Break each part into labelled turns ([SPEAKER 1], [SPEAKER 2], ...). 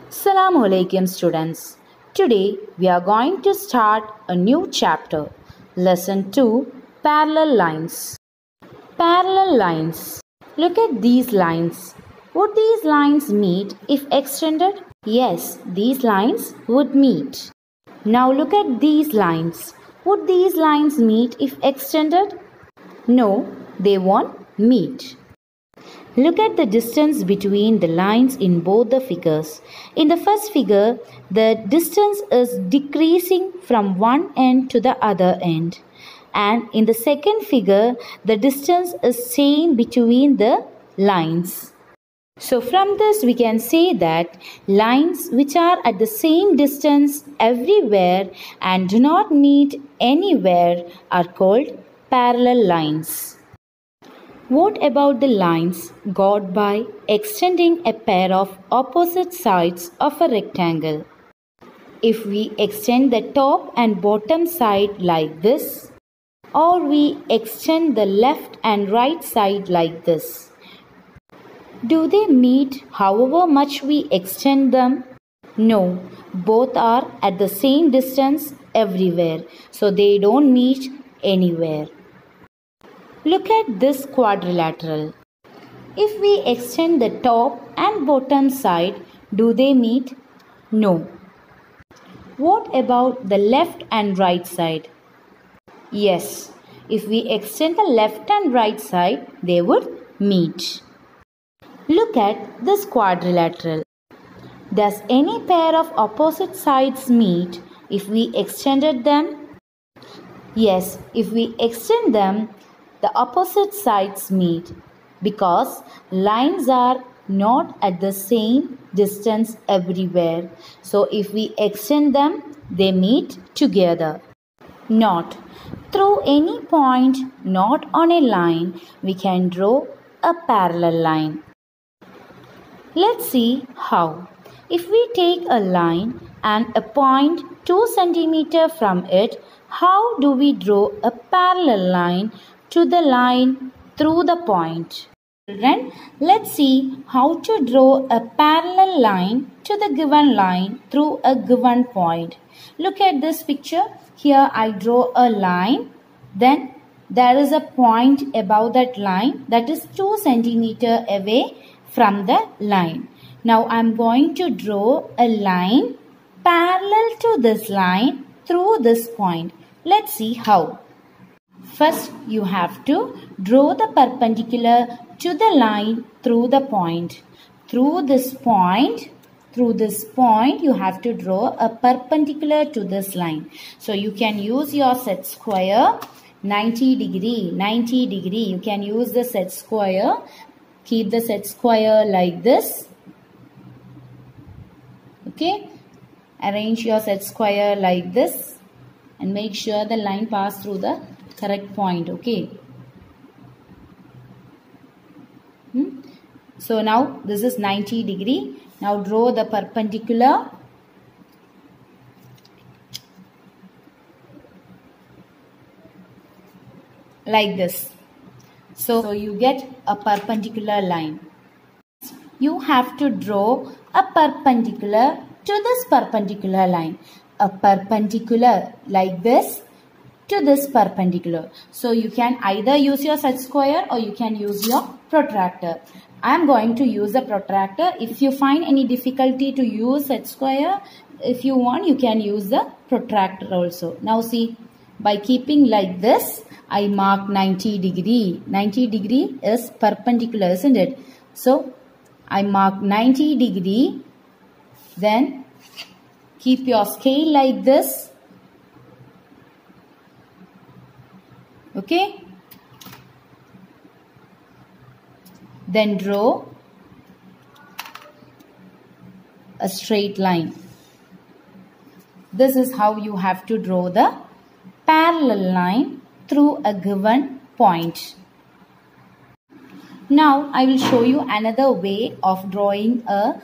[SPEAKER 1] Assalamu alaikum students. Today we are going to start a new chapter. Lesson 2, Parallel Lines. Parallel lines. Look at these lines. Would these lines meet if extended? Yes, these lines would meet. Now look at these lines. Would these lines meet if extended? No, they won't meet. Look at the distance between the lines in both the figures. In the first figure, the distance is decreasing from one end to the other end. And in the second figure, the distance is same between the lines. So from this we can say that lines which are at the same distance everywhere and do not meet anywhere are called parallel lines. What about the lines got by extending a pair of opposite sides of a rectangle? If we extend the top and bottom side like this, or we extend the left and right side like this, do they meet however much we extend them? No, both are at the same distance everywhere, so they don't meet anywhere. Look at this quadrilateral. If we extend the top and bottom side, do they meet? No. What about the left and right side? Yes, if we extend the left and right side, they would meet. Look at this quadrilateral. Does any pair of opposite sides meet if we extended them? Yes, if we extend them, the opposite sides meet because lines are not at the same distance everywhere. So if we extend them, they meet together. Not. Through any point not on a line, we can draw a parallel line. Let's see how. If we take a line and a point 2 cm from it, how do we draw a parallel line to the line through the point? Children, let's see how to draw a parallel line to the given line through a given point. Look at this picture. Here I draw a line. Then there is a point above that line that is 2 cm away from the line. Now I am going to draw a line parallel to this line through this point. Let's see how. First, you have to draw the perpendicular to the line through the point. Through this point, you have to draw a perpendicular to this line. So you can use your set square 90 degree. You can use the set square. Keep the set square like this. Okay. Arrange your set square like this and make sure the line passes through the correct point. Okay. So now this is 90 degree. Now draw the perpendicular. Like this. So you get a perpendicular line. You have to draw a perpendicular to this perpendicular line. A perpendicular like this to this perpendicular. So you can either use your set square or you can use your protractor. I am going to use the protractor. If you find any difficulty to use set square, if you want, you can use the protractor also. Now see, by keeping like this, I mark 90 degree. 90 degree is perpendicular, isn't it? So I mark 90 degree. Then keep your scale like this. Okay. Then draw a straight line. This is how you have to draw the parallel line through a given point. Now I will show you another way of drawing a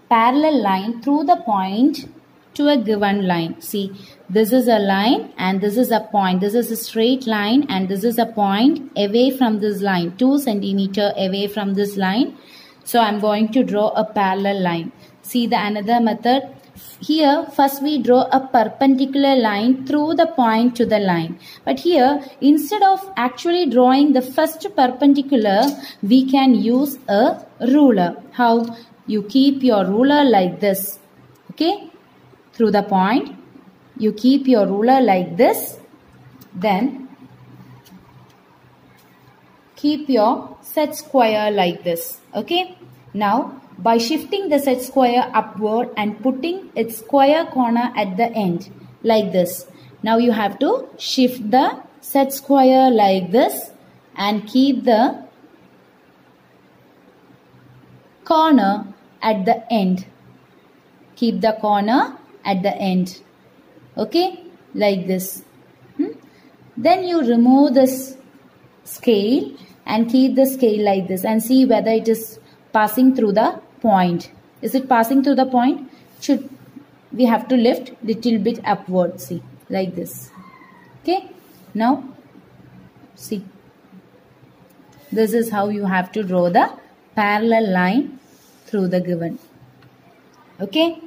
[SPEAKER 1] parallel line through the point to a given line. See, this is a line and this is a point. This is a straight line and this is a point away from this line, 2 cm away from this line. So I am going to draw a parallel line. See the another method. Here first we draw a perpendicular line through the point to the line. But here instead of actually drawing the first perpendicular, we can use a ruler. How? You keep your ruler like this. Okay? Through the point. You keep your ruler like this. Then keep your set square like this. Okay? Now by shifting the set square upward and putting its square corner at the end like this. Now you have to shift the set square like this and keep the corner at the end. Keep the corner at the end. Okay, like this. Then you remove this scale and keep the scale like this and see whether it is passing through the point. Is it passing through the point? We have to lift little bit upward. See, like this. Okay. Now, see. This is how you have to draw the parallel line through the given. Okay.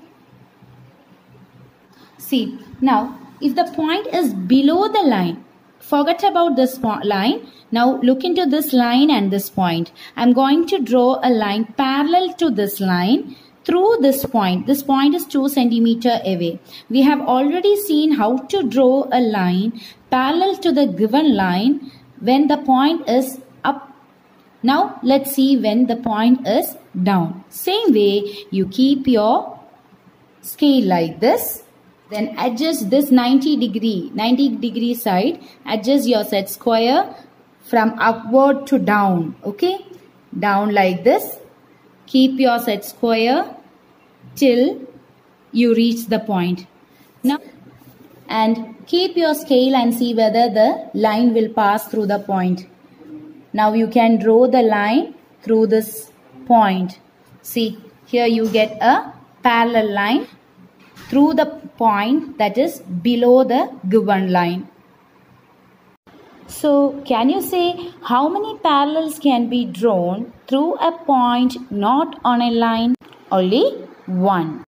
[SPEAKER 1] See, now if the point is below the line, forget about this line. Now look into this line and this point. I am going to draw a line parallel to this line through this point. This point is 2 centimeter away. We have already seen how to draw a line parallel to the given line when the point is up. Now let's see when the point is down. Same way, you keep your scale like this. Then adjust this 90 degree side. Adjust your set square from upward to down. Okay. Down like this. Keep your set square till you reach the point. Now, and keep your scale and see whether the line will pass through the point. Now you can draw the line through this point. See, here you get a parallel line through the point that is below the given line. So, can you say how many parallels can be drawn through a point not on a line? Only one.